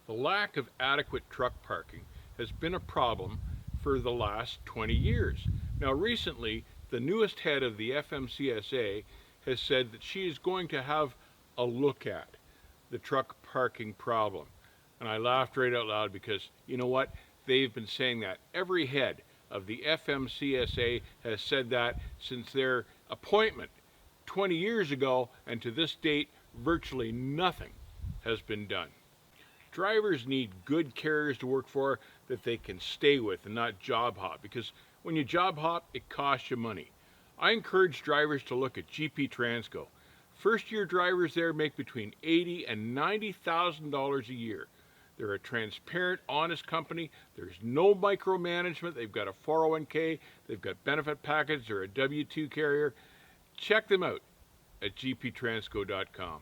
The lack of adequate truck parking has been a problem for the last 20 years. Now, recently, the newest head of the FMCSA has said that she is going to have a look at the truck parking problem. And I laughed right out loud because, you know what? They've been saying that. Every head of the FMCSA has said that since their appointment 20 years ago, and to this date, virtually nothing has been done. Drivers need good carriers to work for that they can stay with and not job hop, because when you job hop, it costs you money. I encourage drivers to look at GP Transco. First year drivers there make between $80,000 and $90,000 a year. They're a transparent, honest company. There's no micromanagement. They've got a 401k. They've got benefit package. They're a W-2 carrier. Check them out at gptransco.com.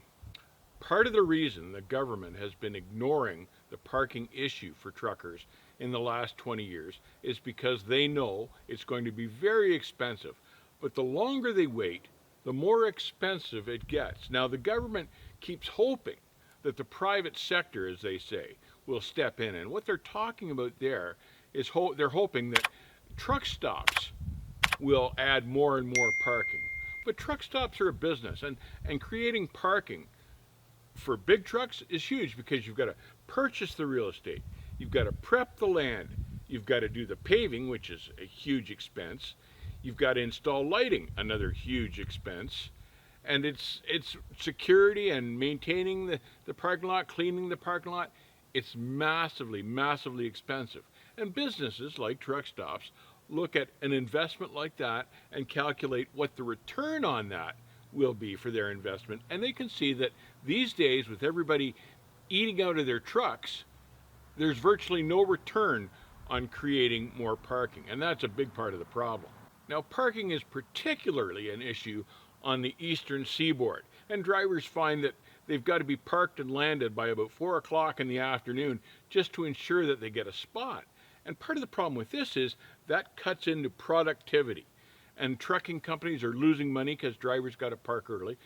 Part of the reason the government has been ignoring the parking issue for truckers in the last 20 years is because they know it's going to be very expensive. But the longer they wait, the more expensive it gets. Now, the government keeps hoping that the private sector, as they say, will step in. And what they're talking about there is they're hoping that truck stops will add more and more parking. But truck stops are a business, and creating parking for big trucks is huge because you've got to purchase the real estate, you've got to prep the land, you've got to do the paving, which is a huge expense, you've got to install lighting, another huge expense, and it's security and maintaining the parking lot, cleaning the parking lot. It's massively expensive. And businesses like truck stops look at an investment like that and calculate what the return on that will be for their investment. And they can see that these days, with everybody eating out of their trucks, there's virtually no return on creating more parking. And that's a big part of the problem. Now, parking is particularly an issue on the eastern seaboard, and drivers find that they've got to be parked and landed by about 4 o'clock in the afternoon just to ensure that they get a spot. And part of the problem with this is that cuts into productivity, and trucking companies are losing money because drivers got to park early.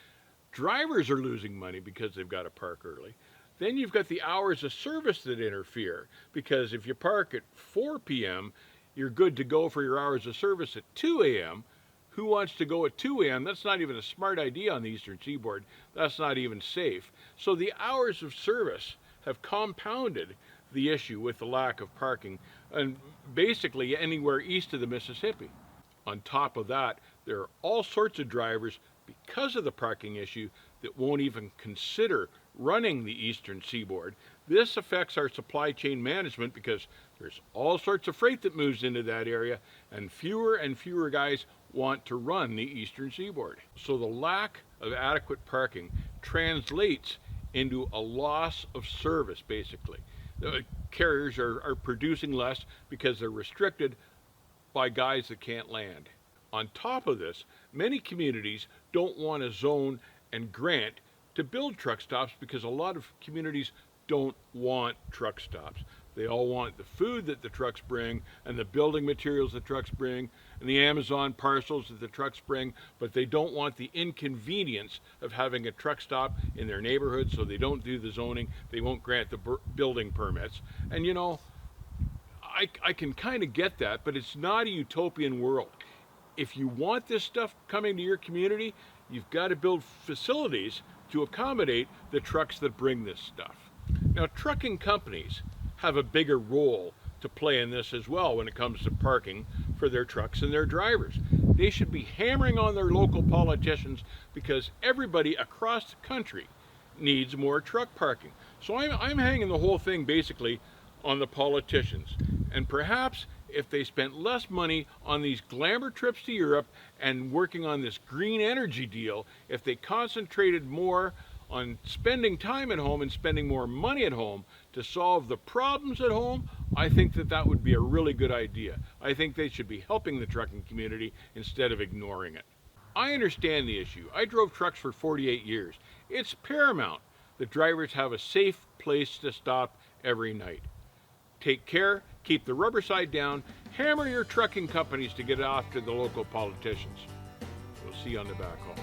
Drivers are losing money because they've got to park early. Then you've got the hours of service that interfere, because if you park at 4 p.m., you're good to go for your hours of service at 2 a.m. Who wants to go at 2 a.m.? That's not even a smart idea on the eastern seaboard. That's not even safe. So the hours of service have compounded the issue with the lack of parking, and basically anywhere east of the Mississippi. On top of that, there are all sorts of drivers, because of the parking issue, that won't even consider running the eastern seaboard. This affects our supply chain management because there's all sorts of freight that moves into that area, and fewer guys want to run the eastern seaboard. So the lack of adequate parking translates into a loss of service, basically. The carriers are producing less because they're restricted by guys that can't land. On top of this, many communities don't want to zone and grant to build truck stops because a lot of communities don't want truck stops. They all want the food that the trucks bring and the building materials the trucks bring and the Amazon parcels that the trucks bring, but they don't want the inconvenience of having a truck stop in their neighborhood, so they don't do the zoning, they won't grant the building permits. And you know, I can kind of get that, but it's not a utopian world. If you want this stuff coming to your community, you've got to build facilities to accommodate the trucks that bring this stuff. Now, trucking companies have a bigger role to play in this as well when it comes to parking for their trucks and their drivers. They should be hammering on their local politicians because everybody across the country needs more truck parking. So I'm hanging the whole thing basically on the politicians. And perhaps if they spent less money on these glamour trips to Europe and working on this green energy deal, if they concentrated more on spending time at home and spending more money at home to solve the problems at home, I think that would be a really good idea. I think they should be helping the trucking community instead of ignoring it. I understand the issue. I drove trucks for 48 years. It's paramount that drivers have a safe place to stop every night. Take care, keep the rubber side down, hammer your trucking companies to get after the local politicians. We'll see you on the back haul.